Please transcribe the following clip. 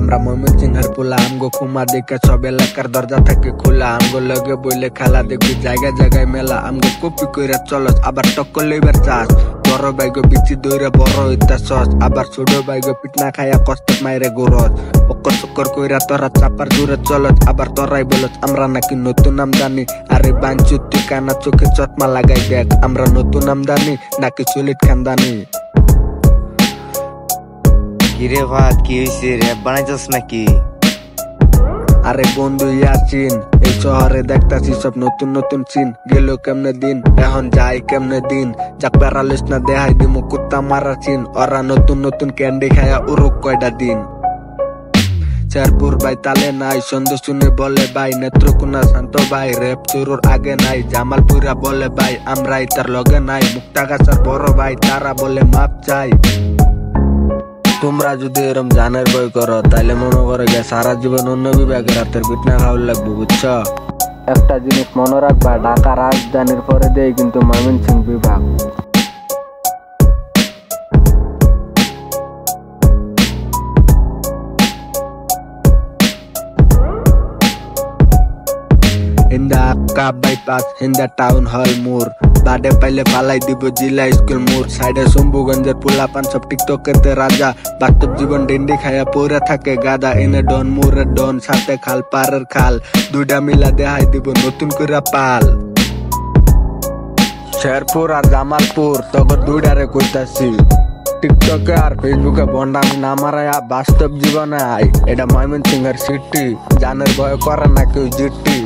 আমরা ময়মনসিংহের পোলা আমগো কুমা দেখে সব এলাকার দরজা থাকে খোলা আমগো লগে বইলে খেলা দেখবি জায়গায় জায়গায় মেলা আমগো কপি কইরা চলস আবার টক্কর লইবার চাস বড় বাইগো বিচি দইরা বড় হইতা সস আবার ছোট বাইগো পিটনা খায়া কষ্ট মাইরে গোরস পক্কর চক্কর কইরা তোরা চাপার দূরে চলস আবার তোরাই বলস আমরা নাকি নতুন আমদানি আরে বাঞ্চুত তুই কানা চোখে চশমা লাগাই দেখ আমরা নতুন আমদানি নাকি চলিত খানদানি। কিরে ভাত কি হইছে র‍্যাপ বানাইছস নাকি? আরে বন্ধু ইয়াসিন এই শহরে দেখতাছি সব নতুন নতুন সিন গেল কেমনে দিন এখন যাই কেমনে দিন যাক প্যারালিস না দেখাই দিমু কুত্তা মারা চিন ওরা নতুন নতুন ক্যান্ডি খায়া উরুক কয়টা দিন শেরপুর ভাই তালে নাই সন্দেশ শুনে বলে ভাই নেত্রকোনা শান্ত ভাই রেপ শুরুর আগে নাই জামালপুরা বলে ভাই আমরাই তার লগে নাই মুক্তাগাছার বড় ভাই তারা বলে মাপ চাই। তোমরা যদি এরম জানের বই করো তাইলে মনে করে গে সারা জীবন অন্য বিভাগের হাতের পিটনা খাওয়ার লাগবে বুঝছ। একটা জিনিস মনে রাখবা ঢাকা রাজধানীর পরে দেয় কিন্তু ময়মনসিংহ বিভাগ। In the Akka bypass, in the town hall moor বাডে পাইলে পালাই দিব জিলা স্কুল মোড় সাইডে শম্ভুগঞ্জের পোলাপান সব টিকটকেতে রাজা বাস্তব জীবন ডেন্ডি খায়া পড়ে থাকে গাদা এনে ডন মোরের ডন সাথে খাল পারের খাল দুইটা মিলা দেখাই দিব নতুন করে পাল। শেরপুর আর জামালপুর তখন দুইটারে কইতাছি টিকটকে আর ফেসবুকে বন্ডামি না মারায়া বাস্তব জীবনে আই এটা ময়মনসিংহের সিটি জানের ভয় করে না কেউ জিটি।